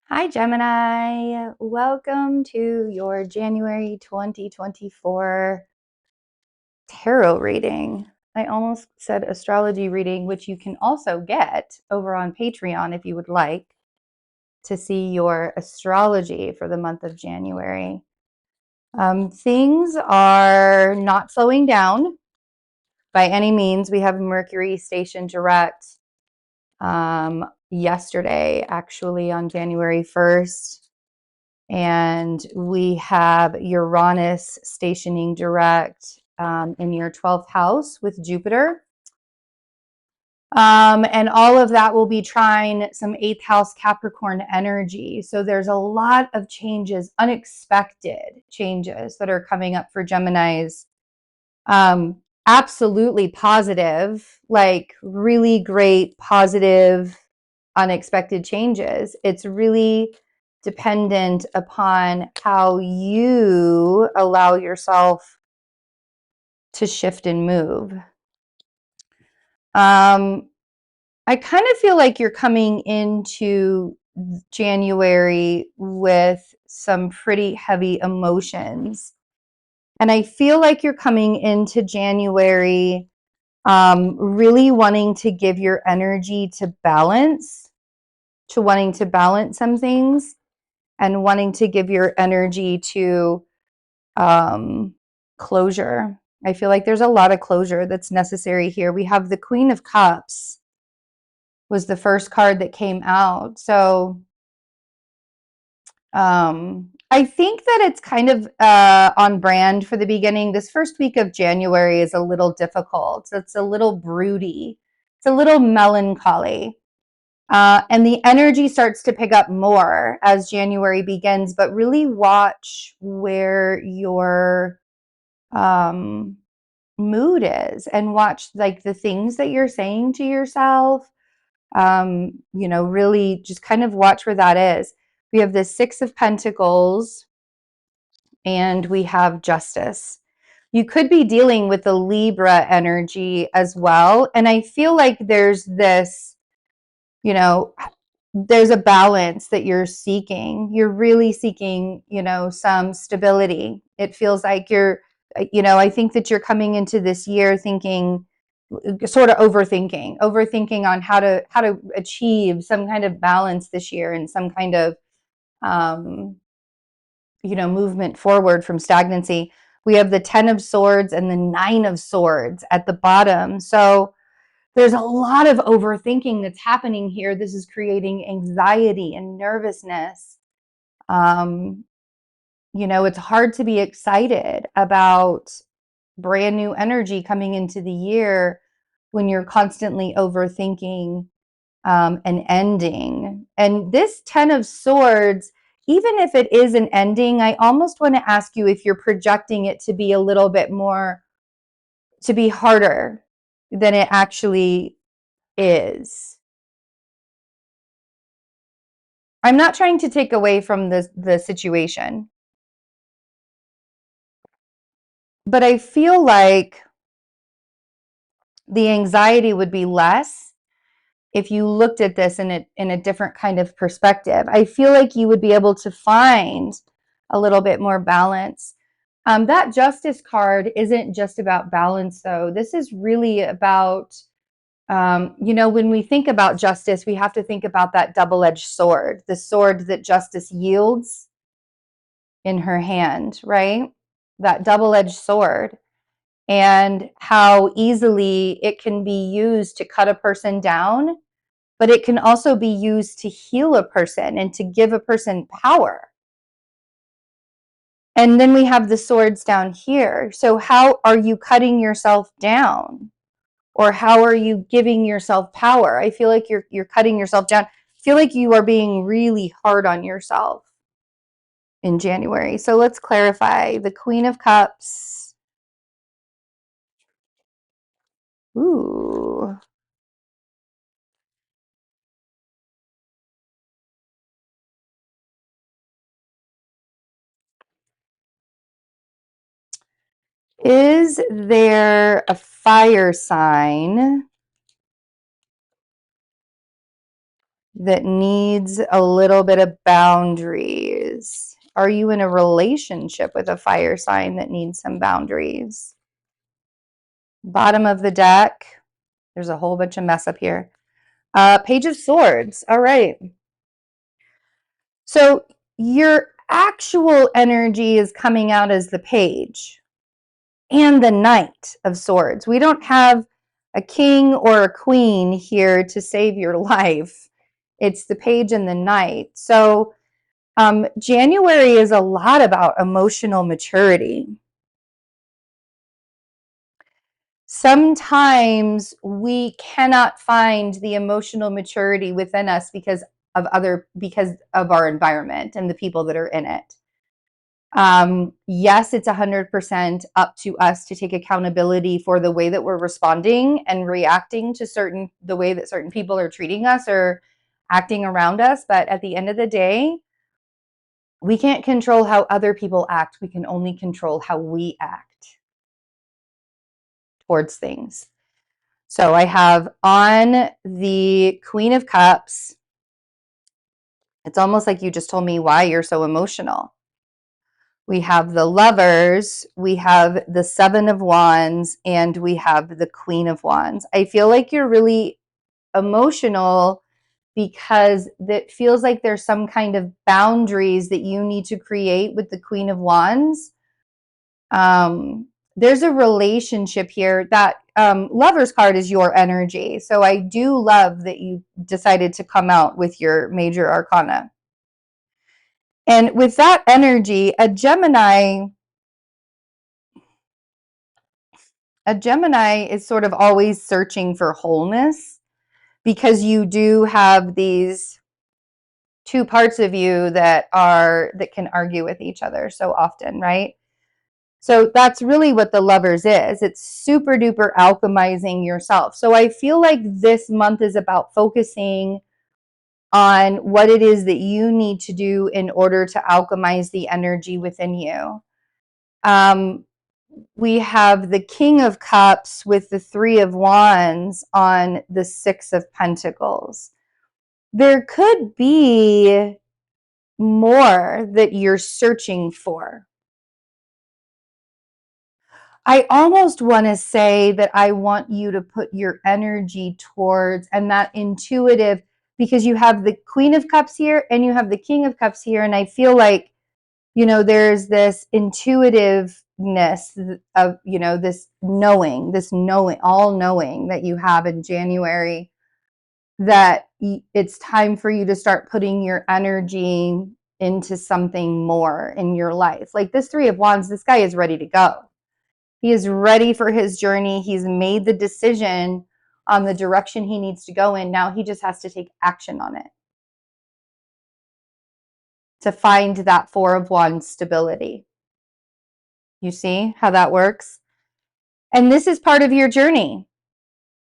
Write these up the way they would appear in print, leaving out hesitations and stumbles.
Hi, Gemini. Welcome to your January 2024 tarot reading. I almost said astrology reading, which you can also get over on Patreon if you would like to see your astrology for the month of January. Things are not slowing down by any means. We have Mercury station direct yesterday, actually, on January 1st. And we have Uranus stationing direct in your 12th house with Jupiter. And all of that will be trying some 8th house Capricorn energy. So there's a lot of changes, unexpected changes that are coming up for Geminis. Absolutely positive, like really great, positive, unexpected changes. It's really dependent upon how you allow yourself to shift and move. I kind of feel like you're coming into January with some pretty heavy emotions. And I feel like you're coming into January really wanting to give your energy to balance, to wanting to balance some things, and wanting to give your energy to closure. I feel like there's a lot of closure that's necessary here. We have the Queen of Cups was the first card that came out. So I think that it's kind of on brand for the beginning. This first week of January is a little difficult. It's a little broody. It's a little melancholy. And the energy starts to pick up more as January begins, but really watch where your mood is and watch like the things that you're saying to yourself. Really just kind of watch where that is. We have the Six of Pentacles and we have Justice. You could be dealing with the Libra energy as well. And I feel like there's this, there's a balance that you're seeking. You're really seeking, some stability. It feels like I think that you're coming into this year thinking, sort of overthinking on how to achieve some kind of balance this year and some kind of movement forward from stagnancy. We have the 10 of Swords and the 9 of Swords at the bottom. So there's a lot of overthinking that's happening here. This is creating anxiety and nervousness. It's hard to be excited about brand new energy coming into the year when you're constantly overthinking an ending. And this 10 of Swords, even if it is an ending, I almost want to ask you if you're projecting it to be a little bit more, to be harder than it actually is. I'm not trying to take away from the situation, but I feel like the anxiety would be less if you looked at this in a different kind of perspective. I feel like you would be able to find a little bit more balance. That Justice card isn't just about balance, though. This is really about, when we think about justice, we have to think about that double-edged sword, the sword that Justice yields in her hand, right? That double-edged sword, and how easily it can be used to cut a person down, but it can also be used to heal a person and to give a person power. And then we have the swords down here. So how are you cutting yourself down? Or how are you giving yourself power? I feel like you're cutting yourself down. I feel like you are being really hard on yourself in January. So let's clarify. The Queen of Cups. Ooh. Is there a fire sign that needs a little bit of boundaries? Are you in a relationship with a fire sign that needs some boundaries? Bottom of the deck, there's a whole bunch of mess up here. Page of Swords. All right. So your actual energy is coming out as the Page and the Knight of Swords. We don't have a king or a queen here to save your life. It's the Page and the Knight. So January is a lot about emotional maturity. Sometimes we cannot find the emotional maturity within us because of our environment and the people that are in it. Yes, it's 100% up to us to take accountability for the way that we're responding and reacting to the way that certain people are treating us or acting around us. But at the end of the day, we can't control how other people act. We can only control how we act towards things. So I have on the Queen of Cups. It's almost like you just told me why you're so emotional. We have the Lovers, we have the Seven of Wands, and we have the Queen of Wands. I feel like you're really emotional because it feels like there's some kind of boundaries that you need to create with the Queen of Wands. There's a relationship here. That Lovers card is your energy. So I do love that you decided to come out with your major arcana. And with that energy, a Gemini is sort of always searching for wholeness because you do have these two parts of you that can argue with each other so often, right? So that's really what the Lovers is. It's super duper alchemizing yourself. So I feel like this month is about focusing on what it is that you need to do in order to alchemize the energy within you. We have the King of Cups with the Three of Wands on the Six of Pentacles. There could be more that you're searching for. I almost want to say that I want you to put your energy towards, and that intuitive, because you have the Queen of Cups here and you have the King of Cups here. And I feel like, there's this intuitiveness of, this knowing, all knowing that you have in January, that it's time for you to start putting your energy into something more in your life. Like this Three of Wands, this guy is ready to go. He is ready for his journey. He's made the decision on the direction he needs to go in. Now he just has to take action on it to find that Four of Wands stability. You see how that works? And this is part of your journey,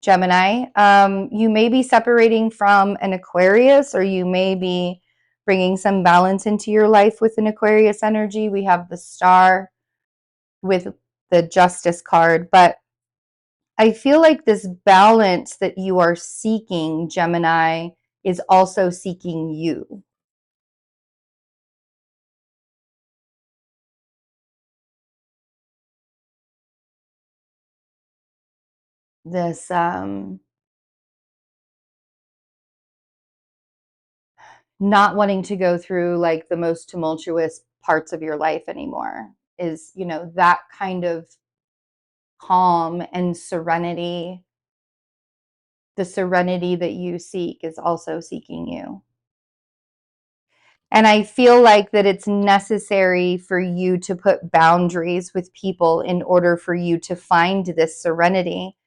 Gemini. You may be separating from an Aquarius, or you may be bringing some balance into your life with an Aquarius energy. We have the Star with the Justice card, but I feel like this balance that you are seeking, Gemini, is also seeking you. This not wanting to go through like the most tumultuous parts of your life anymore is, that kind of calm and serenity. The serenity that you seek is also seeking you. And I feel like that it's necessary for you to put boundaries with people in order for you to find this serenity.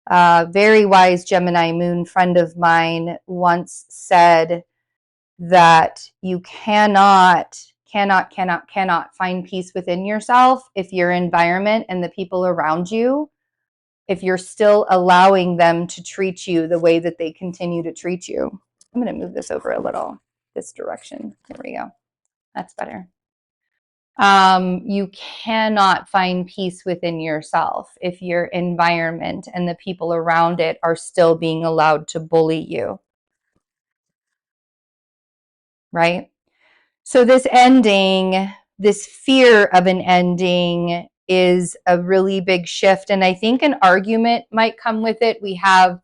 Very wise Gemini moon friend of mine once said that you cannot find peace within yourself if your environment and the people around you, if you're still allowing them to treat you the way that they continue to treat you. I'm going to move this over a little, this direction. There we go. That's better. You cannot find peace within yourself if your environment and the people around it are still being allowed to bully you. right? So this ending, this fear of an ending is a really big shift. And I think an argument might come with it. We have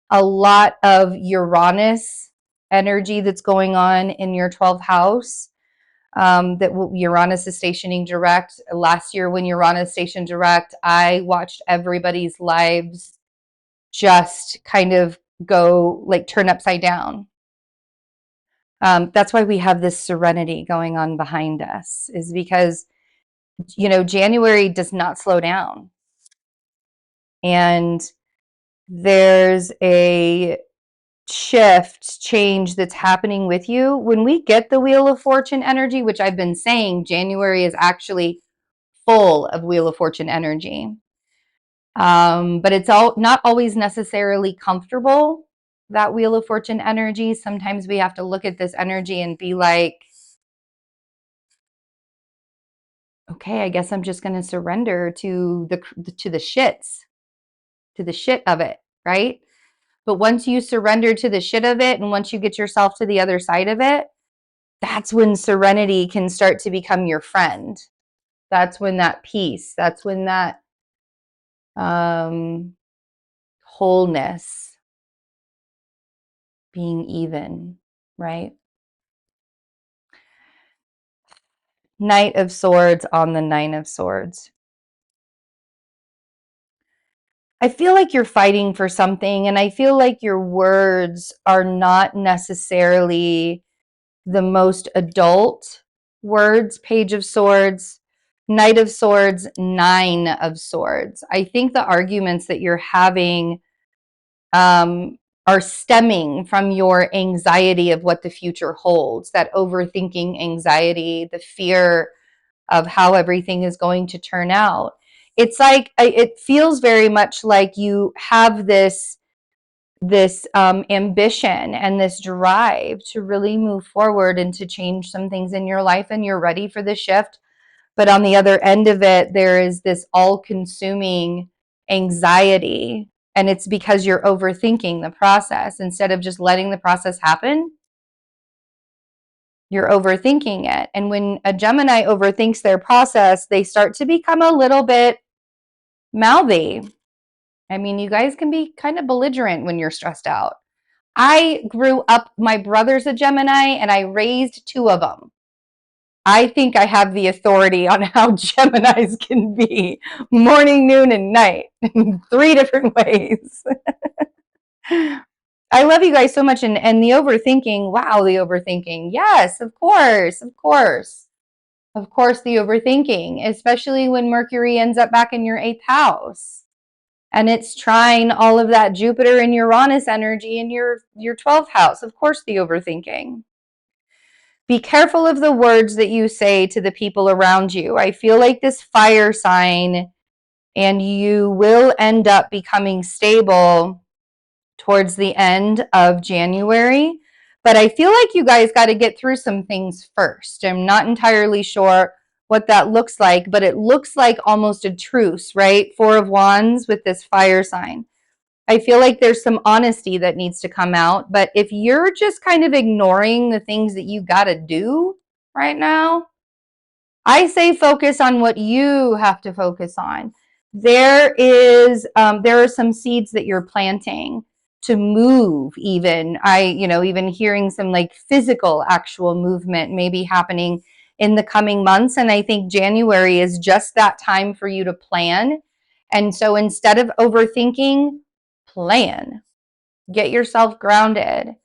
a lot of Uranus energy that's going on in your 12th house. That Uranus is stationing direct. Last year when Uranus stationed direct, I watched everybody's lives just kind of go like turn upside down. That's why we have this serenity going on behind us, is because, you know, January does not slow down. And there's a change that's happening with you. When we get the Wheel of Fortune energy, which I've been saying, January is actually full of Wheel of Fortune energy. But it's not always necessarily comfortable, that Wheel of Fortune energy. Sometimes we have to look at this energy and be like, okay, I guess I'm just going to surrender to the shits, to the shit of it, right? But once you surrender to the shit of it, and once you get yourself to the other side of it, that's when serenity can start to become your friend. That's when that peace, that's when that wholeness, being even, right? Knight of Swords on the Nine of Swords. I feel like you're fighting for something, and I feel like your words are not necessarily the most adult words. Page of Swords, Knight of Swords, Nine of Swords. I think the arguments that you're having are stemming from your anxiety of what the future holds, that overthinking anxiety, the fear of how everything is going to turn out. It's like, it feels very much like you have this ambition and this drive to really move forward and to change some things in your life, and you're ready for the shift. But on the other end of it, there is this all-consuming anxiety, and it's because you're overthinking the process instead of just letting the process happen. You're overthinking it. And when a Gemini overthinks their process, they start to become a little bit mouthy. I mean, you guys can be kind of belligerent when you're stressed out. I grew up, my brother's a Gemini, and I raised two of them. I think I have the authority on how Geminis can be morning, noon, and night in 3 different ways. I love you guys so much. And the overthinking, wow, the overthinking. Yes, of course, of course. Of course, the overthinking, especially when Mercury ends up back in your 8th house. And it's trying all of that Jupiter and Uranus energy in your 12th house. Of course, the overthinking. Be careful of the words that you say to the people around you. I feel like this fire sign, and you will end up becoming stable towards the end of January. But I feel like you guys got to get through some things first. I'm not entirely sure what that looks like, but it looks like almost a truce, right? 4 of Wands with this fire sign. I feel like there's some honesty that needs to come out. But if you're just kind of ignoring the things that you got to do right now, I say focus on what you have to focus on. There are some seeds that you're planting to move. Even even hearing some like physical actual movement maybe happening in the coming months. And I think January is just that time for you to plan. And so instead of overthinking, plan. Get yourself grounded.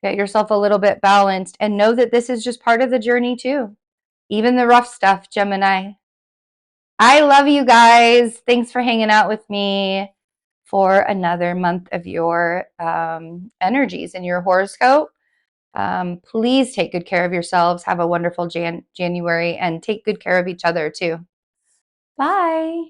Get yourself a little bit balanced, and know that this is just part of the journey too. Even the rough stuff, Gemini. I love you guys. Thanks for hanging out with me for another month of your energies in your horoscope. Please take good care of yourselves. Have a wonderful January, and take good care of each other too. Bye.